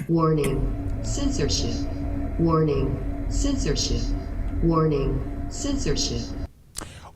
Warning, censorship. Warning, censorship. Warning, censorship.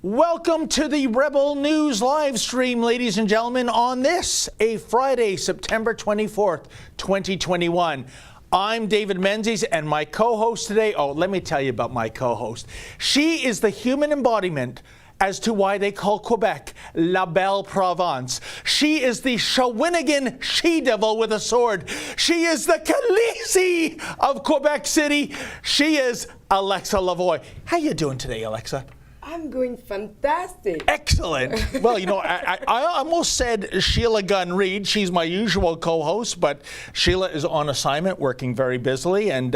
Welcome to the Rebel News live stream, ladies and gentlemen, on this, a Friday, September 24th, 2021. I'm David Menzies, and my co-host today, let me tell you about my co-host. She is the human embodiment as to why they call Quebec La Belle Province. She is the Shawinigan she-devil with a sword. She is the Khaleesi of Quebec City. She is Alexa Lavoie. How you doing today, Alexa? I'm going fantastic. Excellent. Well, you know, I almost said Sheila Gunn Reid. She's my usual co-host, but Sheila is on assignment, working very busily. And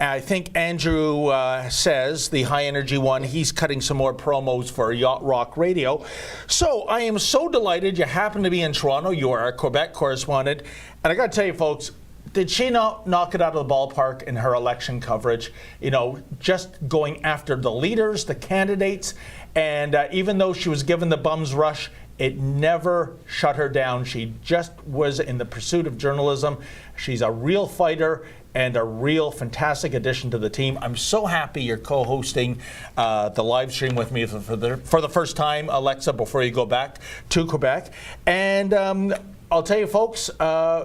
I think Andrew says, the high-energy one, he's cutting some more promos for Yacht Rock Radio. So I am so delighted you happen to be in Toronto. You are our Quebec correspondent. And I got to tell you, folks, did she not knock it out of the ballpark in her election coverage? You know, just going after the leaders, the candidates, and even though she was given the bum's rush, it never shut her down. She just was in the pursuit of journalism. She's a real fighter and a real fantastic addition to the team. I'm so happy you're co-hosting the live stream with me for the first time, Alexa, before you go back to Quebec. And I'll tell you, folks,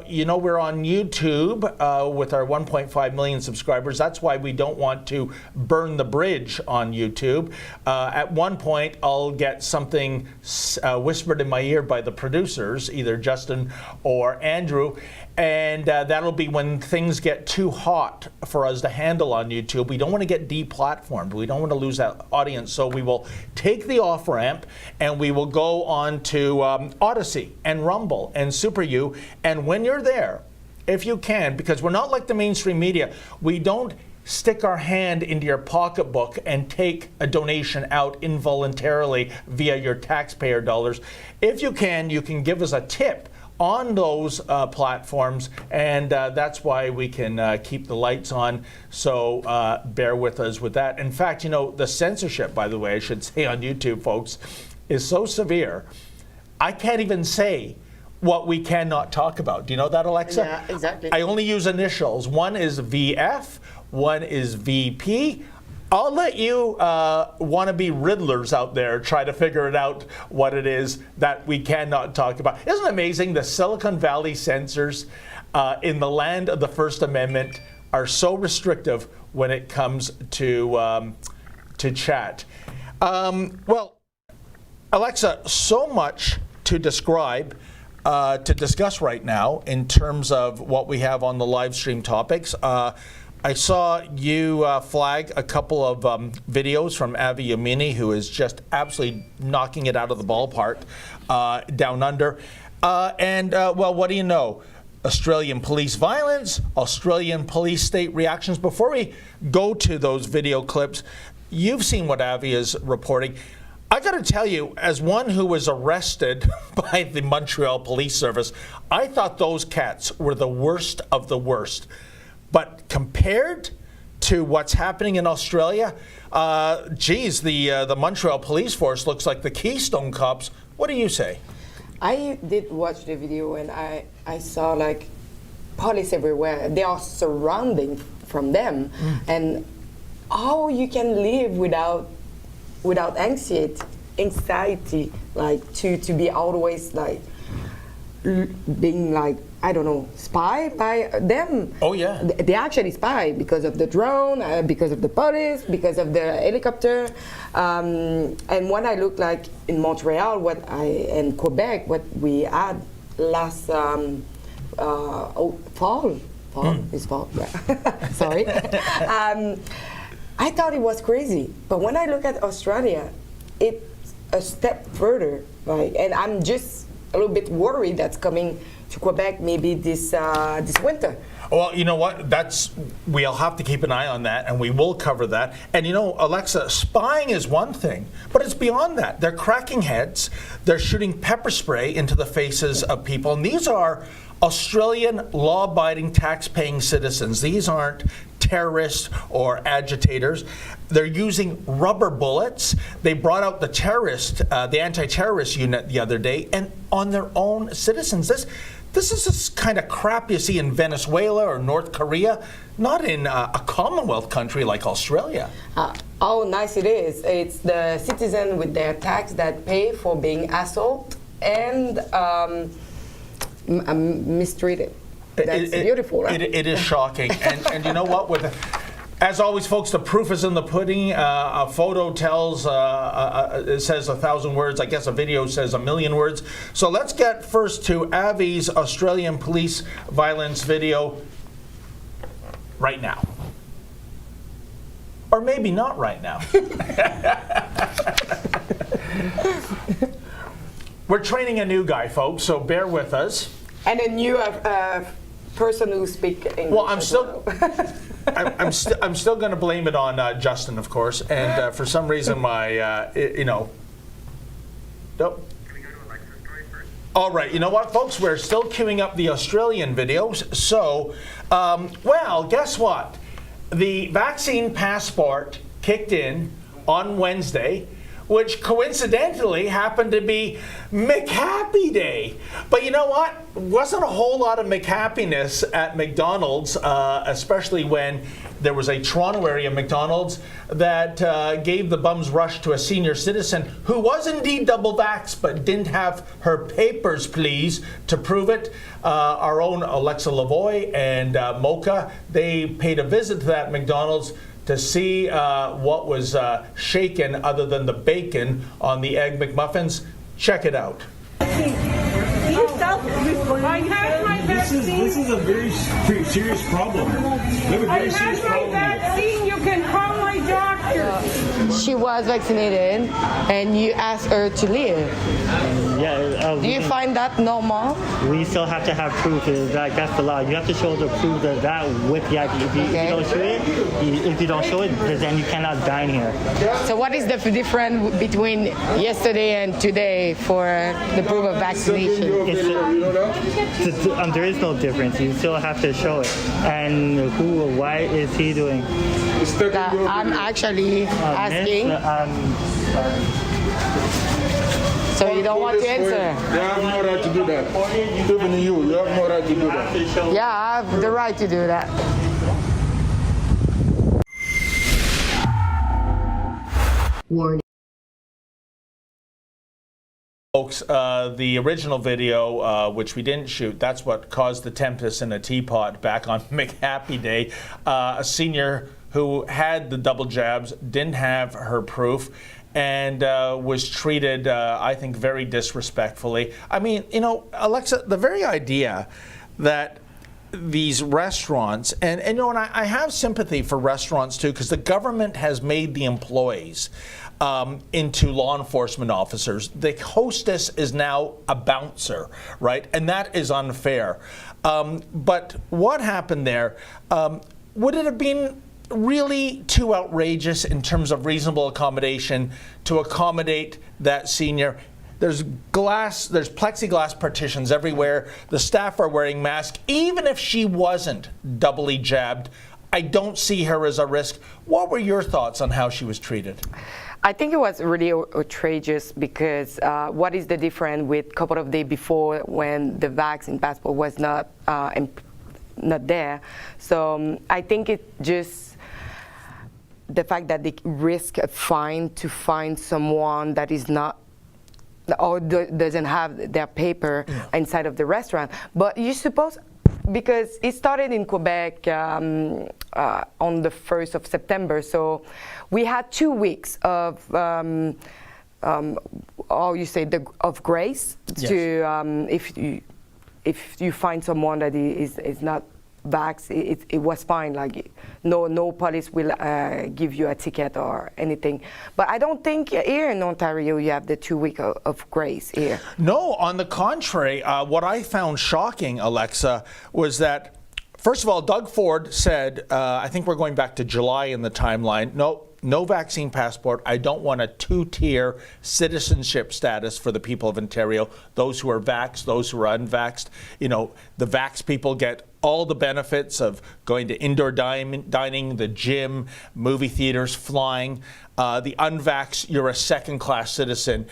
you know, we're on YouTube with our 1.5 million subscribers. That's why we don't want to burn the bridge on YouTube. At one point, I'll get something whispered in my ear by the producers, either Justin or Andrew, and that'll be when things get too hot for us to handle on YouTube. We don't want to get deplatformed. We don't want to lose that audience, so we will take the off-ramp and we will go on to Odyssey and Rumble and Super U. And when you're there, if you can, because we're not like the mainstream media, we don't stick our hand into your pocketbook and take a donation out involuntarily via your taxpayer dollars. If you can give us a tip on those platforms, and that's why we can keep the lights on, so bear with us with that. In fact, you know, the censorship, by the way, I should say on YouTube, folks, is so severe, I can't even say what we cannot talk about. Do you know that, Alexa? Yeah, exactly. I only use initials. One is VF, one is VP. I'll let you wannabe Riddlers out there try to figure it out what it is that we cannot talk about. Isn't it amazing the Silicon Valley censors in the land of the First Amendment are so restrictive when it comes to chat? Well, Alexa, so much to to discuss right now in terms of what we have on the live stream topics. I saw you flag a couple of videos from Avi Yamini, who is just absolutely knocking it out of the ballpark down under. Well, what do you know? Australian police violence, Australian police state reactions. Before we go to those video clips, you've seen what Avi is reporting. I got to tell you, as one who was arrested by the Montreal Police Service, I thought those cats were the worst of the worst. But compared to what's happening in Australia, geez, the Montreal Police Force looks like the Keystone Cops. What do you say? I did watch the video, and I saw like police everywhere. They are surrounding from them, and how you can live without anxiety, like to be always like being like, I don't know, spy by them. Oh yeah. They actually spy because of the drone, because of the police, because of the helicopter. And what I look like in Montreal, and Quebec, what we had last fall is fall. Yeah. Sorry. I thought it was crazy, but when I look at Australia, it's a step further. Like, and I'm just a little bit worried that's coming to Quebec maybe this winter. Well, you know what? We'll have to keep an eye on that, and we will cover that. And you know, Alexa, spying is one thing, but it's beyond that. They're cracking heads. They're shooting pepper spray into the faces of people, and these are Australian law-abiding, tax-paying citizens. These aren't terrorists or agitators. They're using rubber bullets. They brought out the anti-terrorist unit the other day, and on their own citizens. this is this kind of crap you see in Venezuela or North Korea, not in a Commonwealth country like Australia. How nice it is. It's the citizen with their tax that pay for being assaulted and mistreated. That's beautiful. Right? It is shocking. And you know what? As always, folks, the proof is in the pudding. A photo tells, it says 1,000 words. I guess a video says 1,000,000 words. So let's get first to Avi's Australian police violence video right now. Or maybe not right now. We're training a new guy, folks, so bear with us. And a new person who speaks English. Well, I'm still going to blame it on Justin, of course, and for some reason my, Nope. Can we go to Alexa's story first? All right, you know what, folks? We're still queuing up the Australian videos. So, well, guess what? The vaccine passport kicked in on Wednesday, which coincidentally happened to be McHappy Day. But you know what? Wasn't a whole lot of McHappiness at McDonald's, especially when there was a Toronto area McDonald's that gave the bum's rush to a senior citizen who was indeed double vaxxed but didn't have her papers, please, to prove it. Our own Alexa Lavoie and Mocha, they paid a visit to that McDonald's to see what was shaken other than the bacon on the Egg McMuffins. Check it out. This is a very serious problem. We have a very serious problem. Vaccine, you can call my doctor. She was vaccinated, and you asked her to leave. Yeah. Do you find that normal? We still have to have proof. That's the law. You have to show the proof of that with the ID. If you don't show it, then you cannot dine here. So what is the difference between yesterday and today for the proof of vaccination? There is no difference. You still have to show it. And why is he doing? I'm actually asking. So you don't want to answer? You have no right to do that. Even you have no right to do that. Yeah, I have the right to do that. Warning. Folks, the original video, which we didn't shoot, that's what caused the tempest in a teapot back on McHappy Day. A senior who had the double jabs, didn't have her proof, and was treated, I think, very disrespectfully. I mean, you know, Alexa, the very idea that these restaurants, and you know, and I have sympathy for restaurants too, because the government has made the employees into law enforcement officers. The hostess is now a bouncer, right? And that is unfair. But what happened there, would it have been really too outrageous in terms of reasonable accommodation to accommodate that senior? There's plexiglass partitions everywhere. The staff are wearing masks. Even if she wasn't doubly jabbed, I don't see her as a risk. What were your thoughts on how she was treated? I think it was really outrageous because what is the difference with a couple of days before when the vaccine passport was not there? So I think it just the fact that they risk a fine to find someone that is not or doesn't have their paper inside of the restaurant. But you suppose, because it started in Quebec on the 1st of September, so we had 2 weeks of of grace. Yes. To if you find someone that is not vax, it was fine. Like no police will give you a ticket or anything. But I don't think here in Ontario you have the 2 week of grace here. No, on the contrary. What I found shocking, Alexa, was that first of all, Doug Ford said, I think we're going back to July in the timeline. No vaccine passport. I don't want a two-tier citizenship status for the people of Ontario. Those who are vaxxed, those who are unvaxxed. You know, the vaxxed people get all the benefits of going to indoor dining, the gym, movie theaters, flying. The unvaxxed, you're a second-class citizen.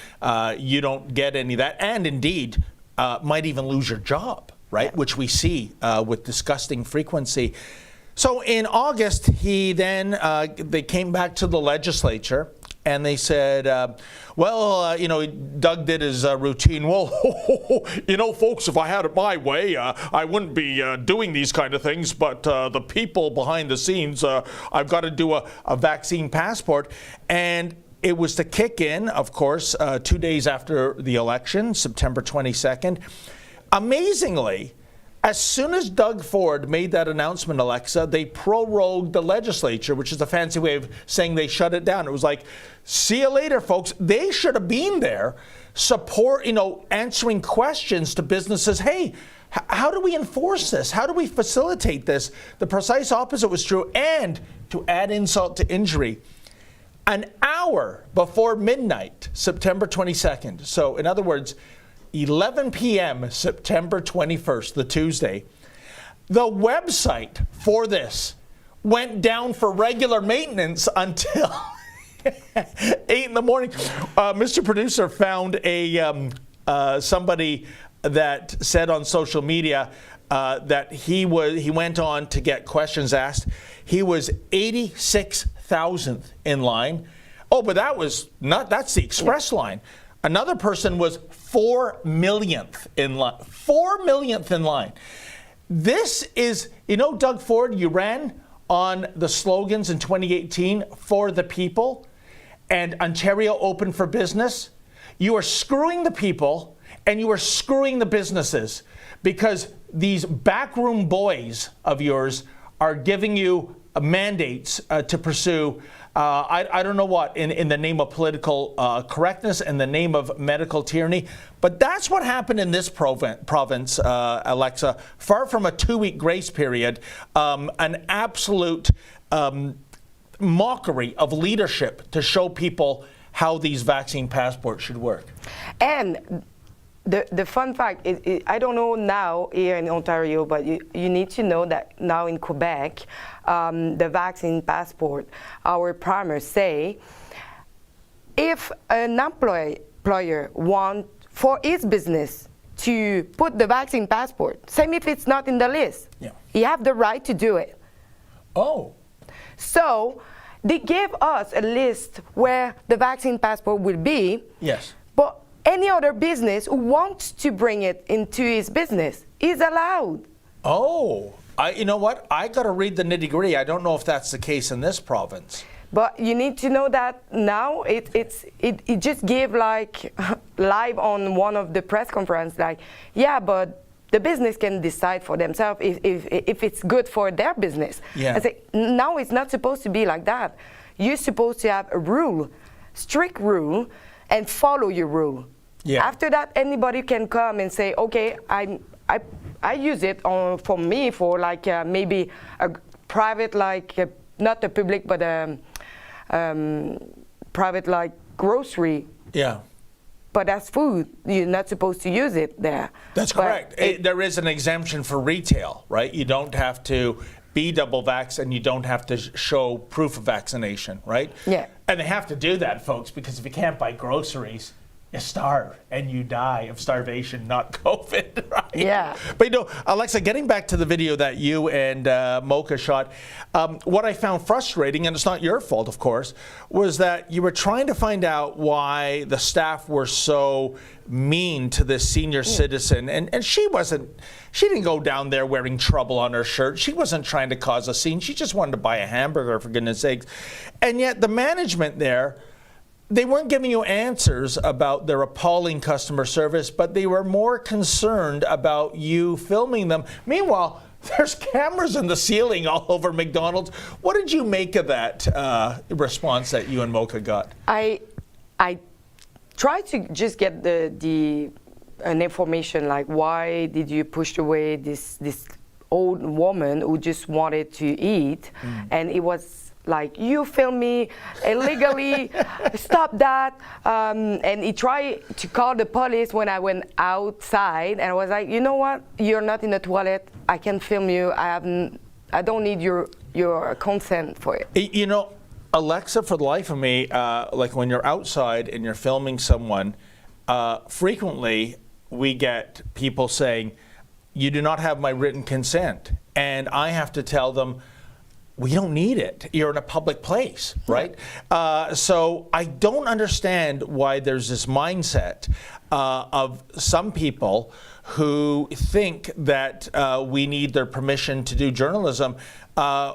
You don't get any of that, and indeed might even lose your job. right? Which we see with disgusting frequency. So in August, he then, they came back to the legislature and they said, Doug did his routine. Well, folks, if I had it my way, I wouldn't be doing these kind of things. But the people behind the scenes, I've got to do a vaccine passport. And it was to kick in, of course, 2 days after the election, September 22nd. Amazingly, as soon as Doug Ford made that announcement, Alexa, they prorogued the legislature, which is a fancy way of saying they shut it down. It was like, see you later, folks. They should have been there, answering questions to businesses. Hey, how do we enforce this? How do we facilitate this? The precise opposite was true. And to add insult to injury, an hour before midnight, September 22nd. So in other words, 11 p.m., September 21st, the Tuesday, the website for this went down for regular maintenance until 8 in the morning. Mr. Producer found somebody that said on social media that he went on to get questions asked. He was 86,000th in line. Oh, but that's the express line. Another person was 4 millionth in line. 4 millionth in line. This is, Doug Ford, you ran on the slogans in 2018, for the people, and Ontario open for business. You are screwing the people and you are screwing the businesses because these backroom boys of yours are giving you mandates to pursue I don't know what, in the name of political correctness, in the name of medical tyranny. But that's what happened in this province, Alexa. Far from a 2-week grace period, an absolute mockery of leadership to show people how these vaccine passports should work. And the fun fact is, I don't know now here in Ontario, but you need to know that now in Quebec, the vaccine passport, our primers say, if an employer wants for his business to put the vaccine passport, same if it's not in the list, he have the right to do it. Oh. So they gave us a list where the vaccine passport will be. Yes. But any other business who wants to bring it into his business is allowed. Oh, you know what? I got to read the nitty-gritty. I don't know if that's the case in this province. But you need to know that now it just gave like live on one of the press conference, like, yeah, but the business can decide for themselves if it's good for their business. Yeah. I say, now it's not supposed to be like that. You're supposed to have a rule, strict rule, and follow your rule. Yeah. After that, anybody can come and say, okay, I use it for me for like maybe a private, like not a public, but private like grocery. Yeah. But that's food. You're not supposed to use it there. That's correct. There is an exemption for retail, right? You don't have to be double vax and you don't have to show proof of vaccination, right? Yeah. And they have to do that, folks, because if you can't buy groceries, you starve and you die of starvation, not COVID, right? Yeah. But Alexa, getting back to the video that you and Mocha shot, what I found frustrating, and it's not your fault, of course, was that you were trying to find out why the staff were so mean to this senior citizen. And she didn't go down there wearing trouble on her shirt. She wasn't trying to cause a scene. She just wanted to buy a hamburger, for goodness sakes. And yet the management there, they weren't giving you answers about their appalling customer service, but they were more concerned about you filming them. Meanwhile, there's cameras in the ceiling all over McDonald's. What did you make of that response that you and Mocha got? I tried to just get an information like, why did you push away this old woman who just wanted to eat? And it was like, you film me illegally, stop that. And he tried to call the police when I went outside, and I was like, you know what? You're not in the toilet. I can film you. I don't need your consent for it. You know, Alexa, for the life of me, like when you're outside and you're filming someone, frequently we get people saying, you do not have my written consent. And I have to tell them, we don't need it. You're in a public place, right? So I don't understand why there's this mindset of some people who think that we need their permission to do journalism.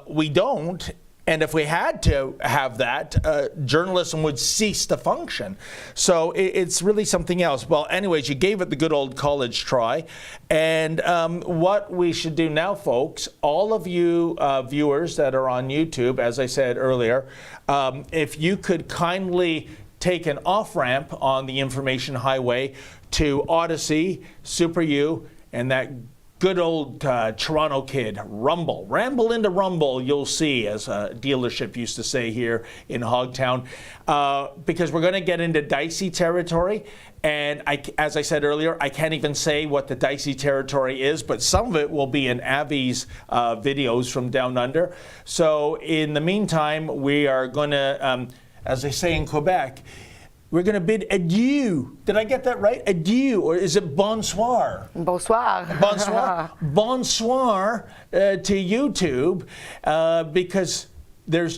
We don't. And if we had to have that, journalism would cease to function. So it's really something else. Well, anyways, you gave it the good old college try. And what we should do now, folks, all of you viewers that are on YouTube, as I said earlier, if you could kindly take an off-ramp on the information highway to Odyssey, Super U, and that good old Toronto kid, Rumble. Ramble into Rumble, you'll see, as a dealership used to say here in Hogtown, because we're going to get into dicey territory. And as I said earlier, I can't even say what the dicey territory is, but some of it will be in Avi's videos from Down Under. So in the meantime, we are going to, as they say in Quebec, we're going to bid adieu. Did I get that right? Adieu, or is it bonsoir? Bonsoir. Bonsoir. Bonsoir to YouTube, because there's